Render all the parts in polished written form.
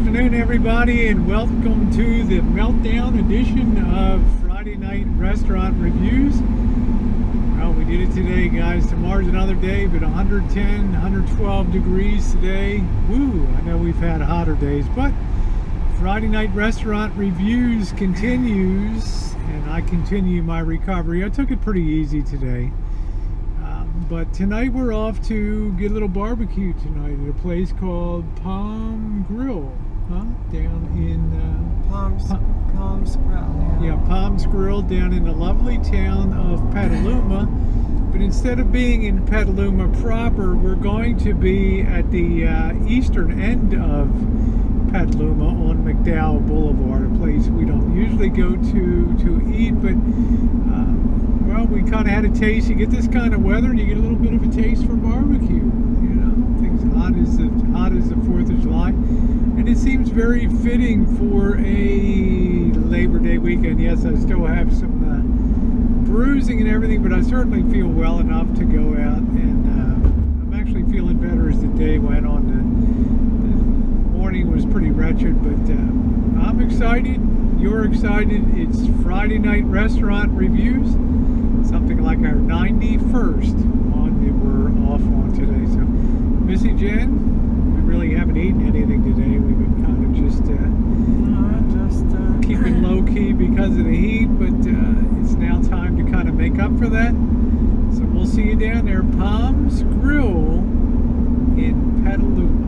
afternoon, everybody, and welcome to the meltdown edition of Friday Night Restaurant Reviews. Well, we did it today, guys. Tomorrow's another day, but 110, 112 degrees today. Woo! I know we've had hotter days, but Friday Night Restaurant Reviews continues, and I continue my recovery. I took it pretty easy today. But tonight we're off to get a little barbecue tonight at a place called Palm Grill, down in Palm's Grill. Yeah, Palm's Grill down in the lovely town of Petaluma. But instead of being in Petaluma proper, we're going to be at the eastern end of Petaluma on McDowell Boulevard, a place we don't usually go to eat, but well, we kind of had a taste. You get this kind of weather and you get a little bit of a taste for barbecue. You know, things hot as the 4th of July. And it seems very fitting for a Labor Day weekend. Yes, I still have some bruising and everything, but I certainly feel well enough to go out. And I'm actually feeling better as the day went on. The morning was pretty wretched, but I'm excited. You're excited. It's Friday Night Restaurant Reviews. Something like our 91st one that we're off on today. So, Missy Jenn, we really haven't eaten anything today. We've been kind of just keeping low key because of the heat, but it's now time to kind of make up for that. So we'll see you down there, Palm's Grill in Petaluma.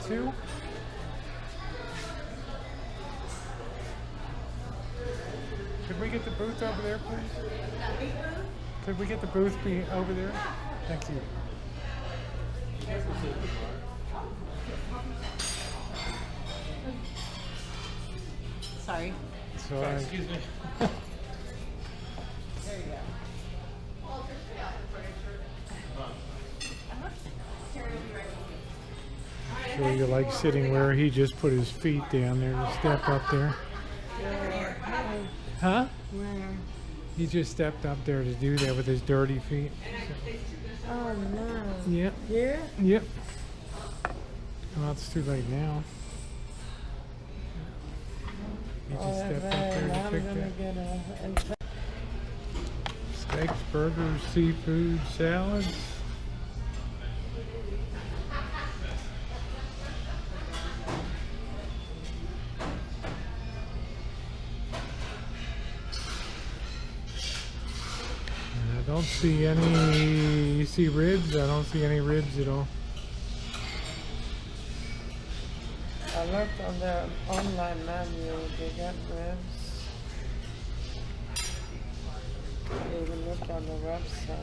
Two. Could we get the booth over there, please? Could we get the booth be over there? Thank you. Sorry. Sorry. Excuse me. Sure you like sitting where he just put his feet down there to step up there. Huh? Where? He just stepped up there to do that with his dirty feet. So. Oh no. Yep. Yeah? Yep. Well, it's too late now. He just stepped up there to pick that. Steaks, burgers, seafood, salads. And I don't see any, you see ribs? I don't see any ribs at all. I looked on the online menu, they got ribs. I even looked on the website.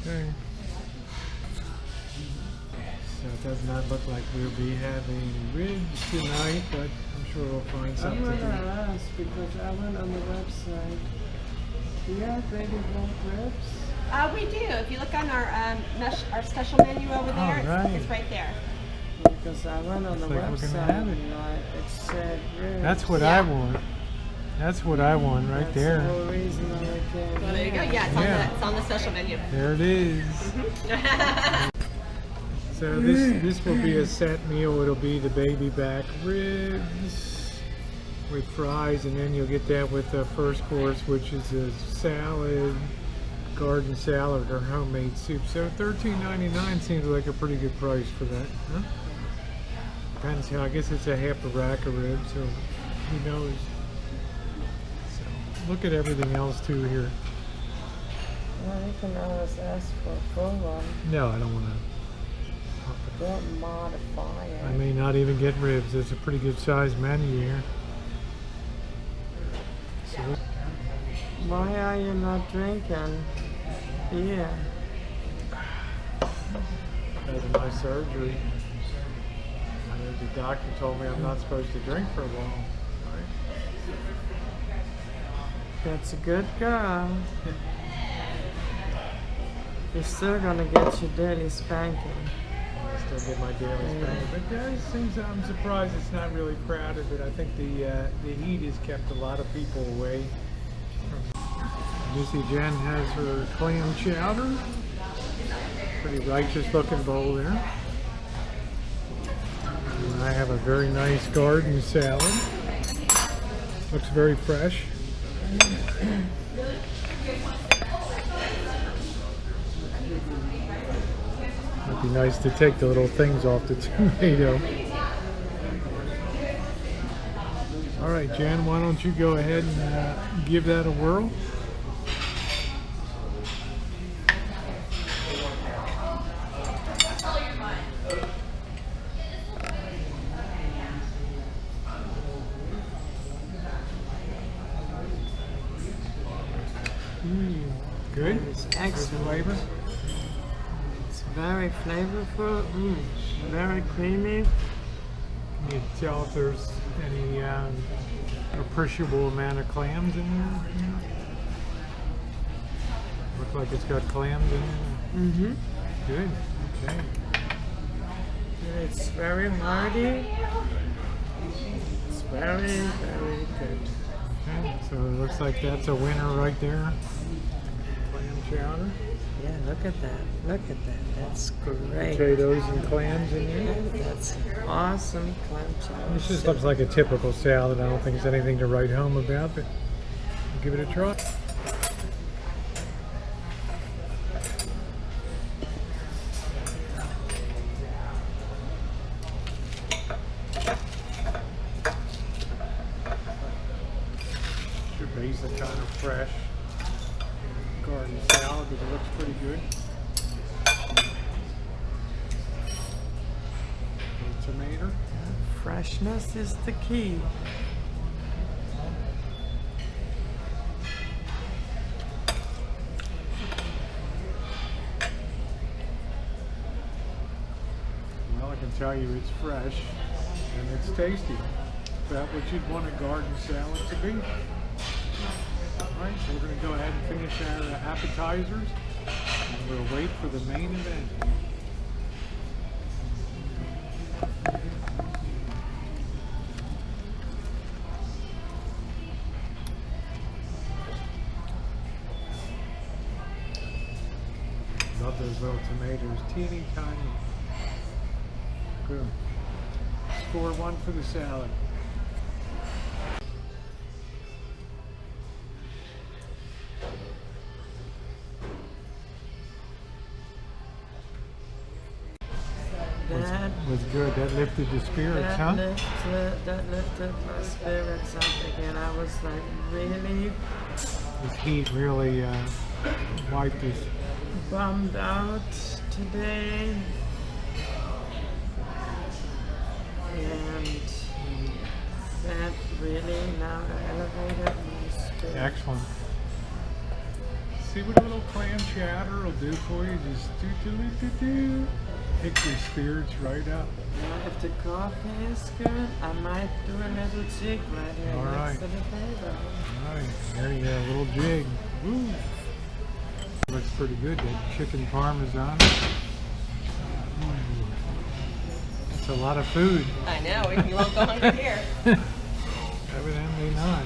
Okay. So it does not look like we'll be having ribs tonight, but I'm sure we'll find I'm something. gonna ask because I went on the website. Do you have baby back ribs? We do. If you look on our special menu over there, right. it's right there. Because I went on the Looks like we're gonna website have it. and it said ribs. That's what I want. That's what I want right That's there. the whole reason I came. Well, there you go. Yeah, it's on the special menu. There it is. So this will be a set meal. It'll be the baby back ribs with fries, and then you'll get that with the first course, which is a salad, garden salad, or homemade soup. So $13.99 seems like a pretty good price for that. Huh? Depends how. I guess it's a half a rack of ribs, so who knows. So look at everything else too here. Well, you can always ask for a full one. No, I don't want to. Don't modify it. I may not even get ribs. It's a pretty good sized menu here. So, Why are you not drinking beer? because of my surgery, the doctor told me I'm not supposed to drink for a while. Right? That's a good girl. You're still gonna get your daily spanking. I still get my daily spanking. But guys, seems I'm surprised it's not really crowded. But I think the heat has kept a lot of people away. You see, Jenn has her clam chowder. Pretty righteous looking bowl there. And I have a very nice garden salad. Looks very fresh. It'd be nice to take the little things off the tomato. All right, Jenn, why don't you go ahead and give that a whirl? Good. It's excellent. Flavor. It's very flavorful. Very creamy. Can you tell if there's any appreciable amount of clams in there? Looks like it's got clams in there. Mm-hmm. Good. Okay. It's very hearty. It's very, very good. Okay. So it looks like that's a winner right there. Clam chowder. Yeah, look at that. Look at that. That's great. Potatoes and clams in there. That's awesome clam chowder. This just looks like a typical salad. I don't think it's anything to write home about, but we'll give it a try. Should be the kind of fresh garden salad, but it looks pretty good. Tomato. Freshness is the key. Well, I can tell you it's fresh and it's tasty. About what you'd want a garden salad to be. Alright, so we're going to go ahead and finish our appetizers and we'll wait for the main event. Love those little tomatoes, teeny tiny. Good. Score one for the salad. was good. That lifted the spirits, huh? That lifted my spirits up again. I was like, really This heat really wiped us. bummed out today. And that really now elevated my spirits. Excellent. See what a little clam chowder will do for you? Just do. Pick your spirits right up. Now, if the coffee is good, I might do a little jig right here All right. next to the table. All right, there you go, a little jig. Woo. Looks pretty good, that chicken parmesan. That's a lot of food. I know, you won't go hungry here. Evidently not.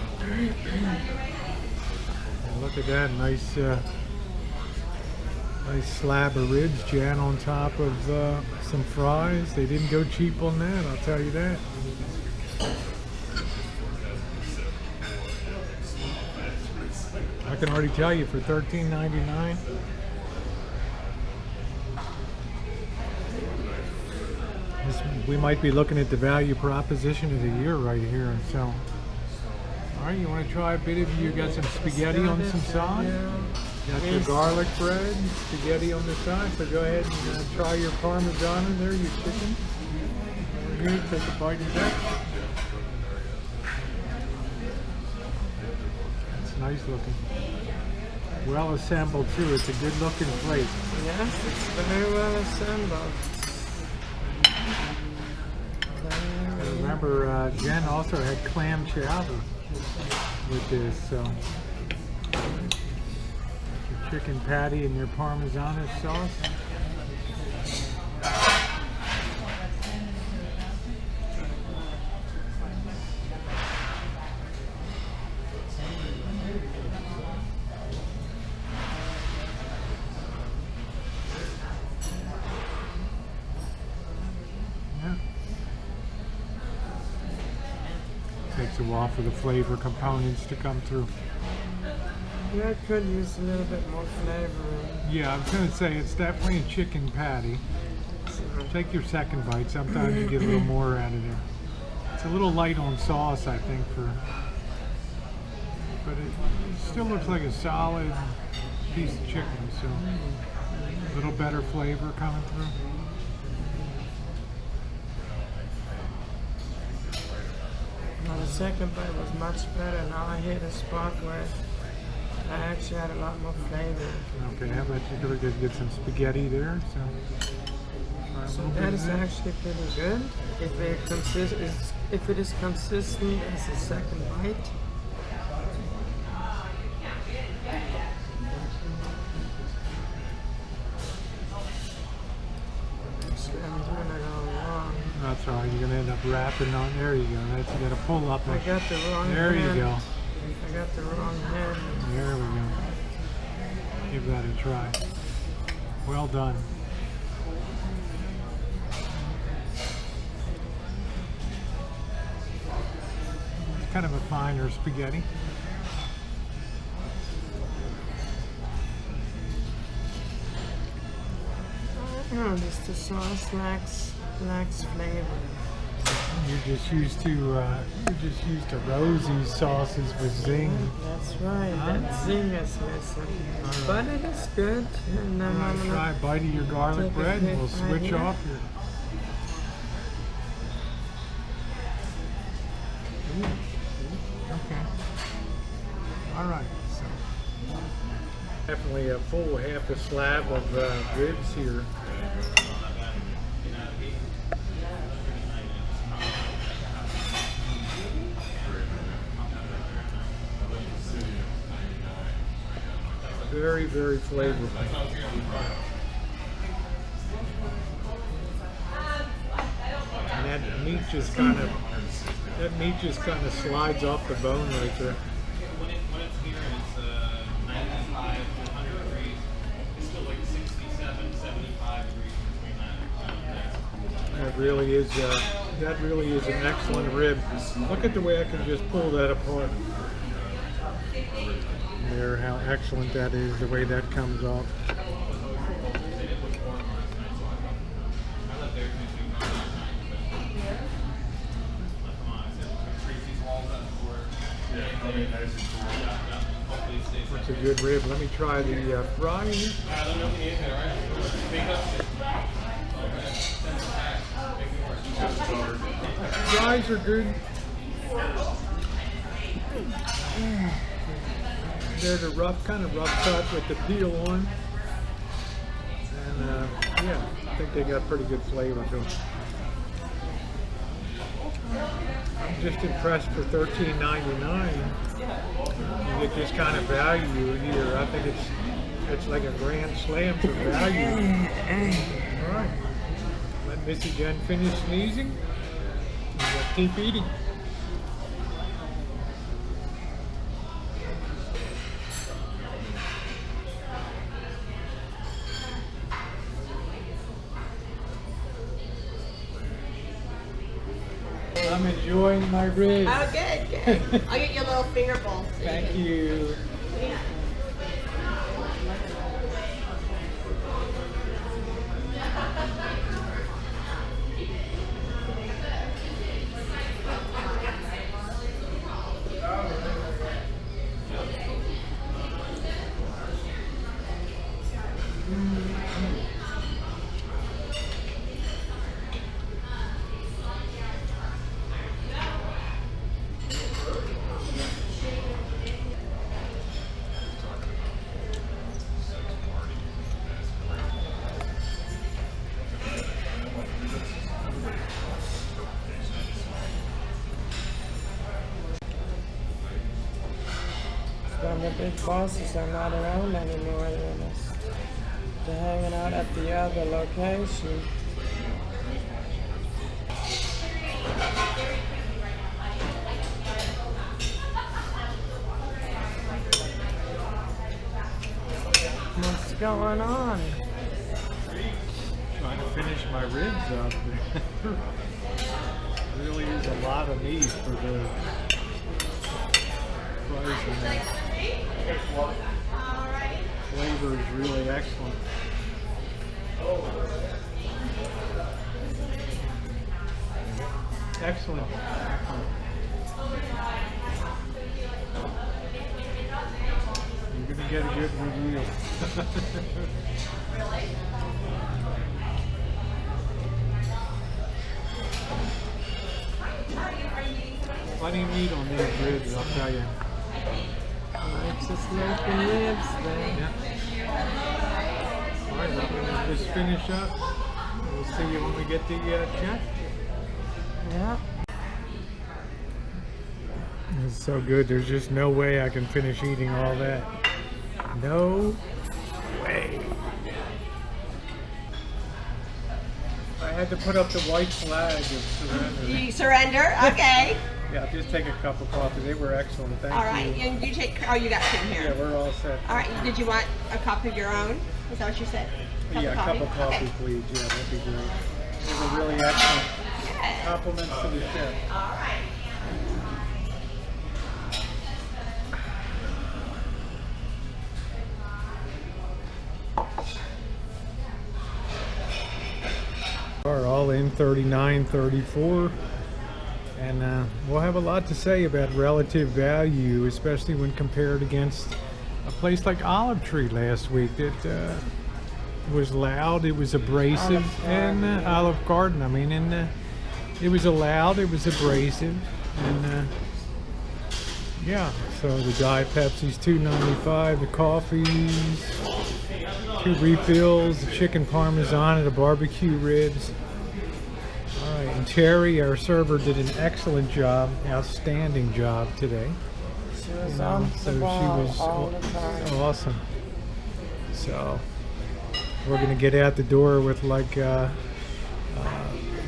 And look at that, nice slab of ribs, Jan, on top of some fries. They didn't go cheap on that, I'll tell you that. I can already tell you, for $13.99, we might be looking at the value proposition of the year right here. So, all right, you want to try a bit of, you got some spaghetti on some side? Got your garlic bread, spaghetti on the side, so go ahead and try your parmagana there, your chicken. Over here, take a bite of that. It's nice looking. Well assembled too, it's a good looking plate. Yes, it's very well assembled. And remember, Jen also had clam chowder with this, so. Chicken patty and your parmesan sauce. Yeah. Takes a while for the flavor components to come through. Yeah, I could use a little bit more flavor. Yeah, I was going to say, it's definitely a chicken patty. Take your second bite. Sometimes you get a little more out of there. It's a little light on sauce, I think, but it still looks like a solid piece of chicken, so a little better flavor coming through. Now the second bite was much better. Now I hit a spot where I actually had a lot more flavor. Okay, how about you go get some spaghetti there? So that is actually pretty good. If it is consistent as the second bite. I'm doing it all wrong. That's all right. You're gonna end up wrapping on. There you go. That's, you gotta pull up. I got the wrong There hand. you go. I got the wrong hand. There we go. Give that a try. Well done. It's kind of a finer spaghetti. Just the sauce lacks flavor. You're just used to Rosie's sauces with zing. That's right. Huh? That zing is missing. But it is good. And then I'm gonna Try a bite of your garlic take a bread and hit we'll right switch here. off here. Okay. All right. So definitely a full half a slab of ribs here. Very, very flavorful. And that meat just kind of slides off the bone right there. When it's here, it's 95 to 100 degrees. It's still like 67, 75 degrees between that. That really is an excellent rib. Look at the way I can just pull that apart. There, how excellent that is, the way that comes off. That's a good rib. Let me try the fries. Fries are good. They're the kind of rough cut with the peel on. And yeah, I think they got pretty good flavor to them. I'm just impressed for $13.99. You get this kind of value here. I think it's like a grand slam for value. All right, let Missy Jenn finish sneezing. And we'll keep eating. I'm enjoying my ribs. Oh, good, good. I'll get you a little finger bowl. Thank you. Yeah. The big bosses are not around anymore. They're hanging out at the other location. What's going on? Trying to finish my ribs up. Really is a lot of meat for the price of that. Flavor is really excellent. Excellent. You're going to get a good review. Plenty of meat on these ribs, I'll tell you. It's just making ribs there. Yeah. All right, well, we'll just finish up. We'll see you when we get the check. Yeah. It's so good. There's just no way I can finish eating all that. No way. I had to put up the white flag of surrender. You surrender? Okay. Yeah, just take a cup of coffee. They were excellent. Thank All right. you. And you take, oh, you got some here. Yeah, we're all set. All right. Did you want a cup of your own? Is that what you said? Yeah, a cup of coffee, Okay. please. Yeah, that'd be great. These are really excellent. Good. Compliments to the chef. All right. Are all in 39, 34, and we'll have a lot to say about relative value, especially when compared against a place like Olive Tree last week that was loud, it was abrasive, and Olive Garden. I mean, and it was loud, it was abrasive, and yeah. So the Diet Pepsi's $2.95, the coffees, 2 refills, the chicken parmesan, and the barbecue ribs. All right, and Terry, our server, did an excellent job, outstanding job today. She was on the ball all the time. Awesome. So we're gonna get out the door with like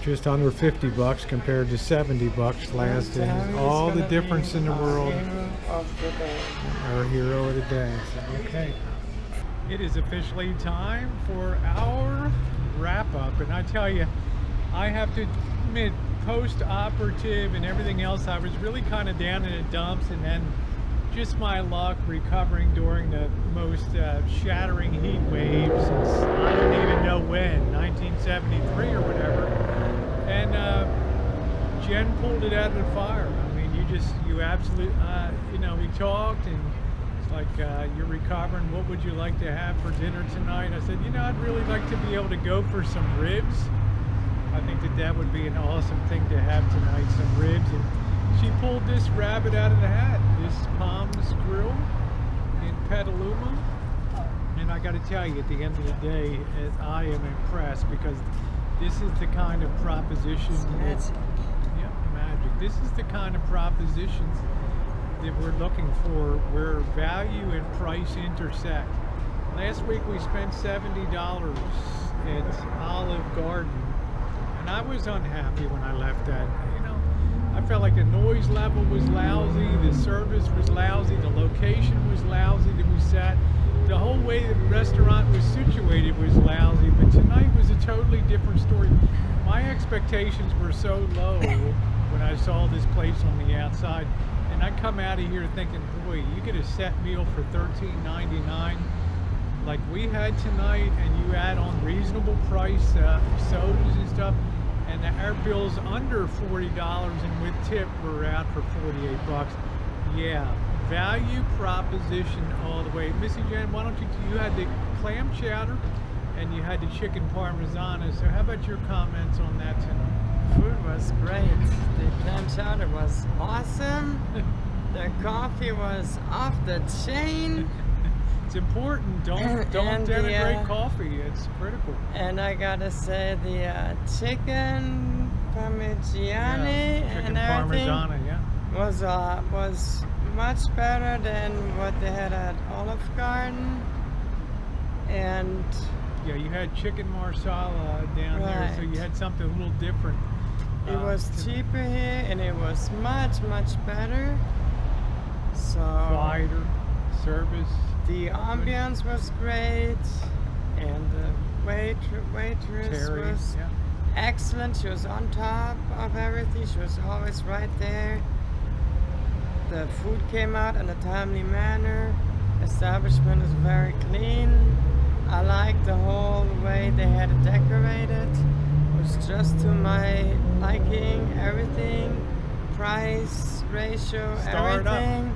just under $50 compared to $70 last, and all the difference in the world. Our hero of the day. So, okay. It is officially time for our wrap-up, and I tell you, I have to admit, post-operative and everything else, I was really kind of down in the dumps, and then just my luck recovering during the most shattering heat waves since I don't even know when, 1973 or whatever, and Jenn pulled it out of the fire. I mean, you absolutely, you know, we talked, and like, you're recovering, what would you like to have for dinner tonight? I said, you know, I'd really like to be able to go for some ribs. I think that would be an awesome thing to have tonight, some ribs. And she pulled this rabbit out of the hat, this Palms Grill in Petaluma. And I got to tell you, at the end of the day, I am impressed, because this is the kind of proposition that, yep, magic. This is the kind of proposition that we're looking for, where value and price intersect. Last week we spent $70 at Olive Garden, and I was unhappy when I left that. You know, I felt like the noise level was lousy, the service was lousy, the location was lousy that we sat. The whole way the restaurant was situated was lousy, but tonight was a totally different story. My expectations were so low when I saw this place on the outside, and I come out of here thinking, boy, you get a set meal for $13.99 like we had tonight, and you add on reasonable price sodas and stuff, and our bill's under $40, and with tip we're out for 48 bucks. Yeah, value proposition all the way. Missy Jenn, why don't you had the clam chowder and you had the chicken parmagana, so how about your comments on that tonight? Food was great. The clam chowder was awesome. The coffee was off the chain. It's important. Don't denigrate coffee. It's critical. And I gotta say, the chicken parmigiana and everything was much better than what they had at Olive Garden. And yeah, you had chicken marsala down there, so you had something a little different. It was cheaper here, and it was much better. So quieter service. The ambience was great, and the waitress was excellent. She was on top of everything. She was always right there. The food came out in a timely manner. Establishment is very clean. I like the whole way they had it decorated. It was just to my liking. Everything, price, ratio, everything.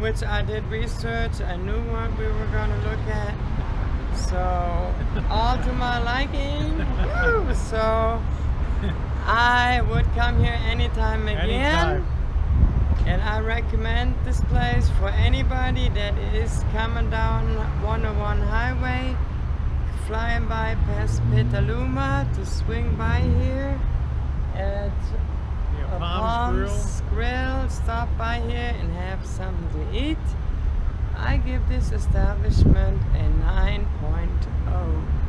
Which I did research. I knew what we were going to look at. So, all to my liking. Woo! So, I would come here anytime again. And I recommend this place for anybody that is coming down 101 highway, flying by past Petaluma, to swing by here at Palms Grill, stop by here and have something to eat. I give this establishment a 9.0.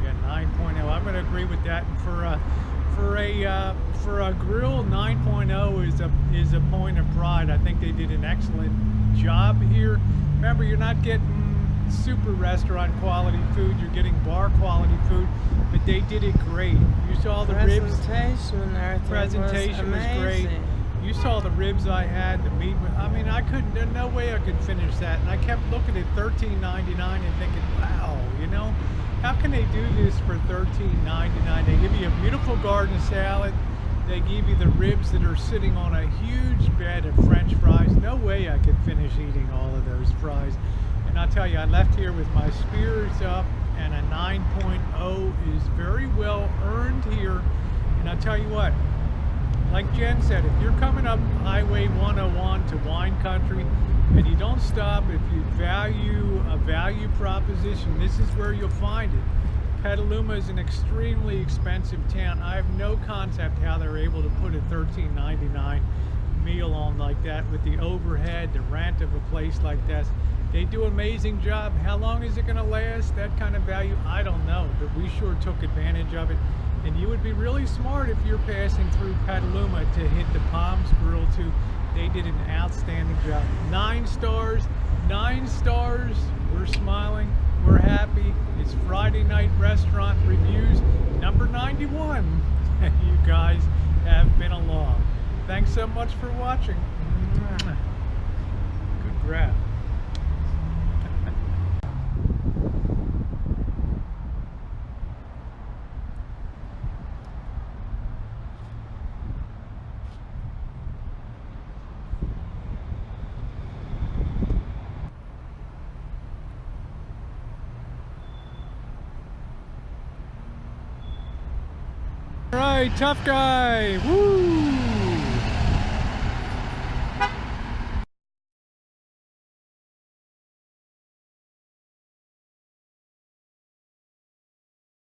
Yeah, 9.0. I'm going to agree with that. And for a grill, 9.0 is a point of pride. I think they did an excellent job here. Remember, you're not getting super restaurant quality food, you're getting bar quality food, but they did it great. You saw the ribs. Presentation was great. You saw the ribs I had, the meat. I mean, there's no way I could finish that. And I kept looking at $13.99 and thinking, wow, you know, how can they do this for $13.99? They give you a beautiful garden salad. They give you the ribs that are sitting on a huge bed of French fries. No way I could finish eating all of those fries. And I'll tell you, I left here with my spirits up, and a 9.0 is very well earned here. And I'll tell you what, like Jen said, if you're coming up Highway 101 to wine country and you don't stop, if you value a value proposition, this is where you'll find it. Petaluma is an extremely expensive town. I have no concept how they're able to put a $13.99 meal on like that with the overhead, the rent of a place like that. They do an amazing job. How long is it going to last? That kind of value, I don't know, but we sure took advantage of it. And you would be really smart if you're passing through Petaluma to hit the Palms Grill too. They did an outstanding job. 9 stars, 9 stars. We're smiling, we're happy. It's Friday night restaurant reviews number 91. You guys have been along. Thanks so much for watching. Good grab. guy, tough guy. Woo!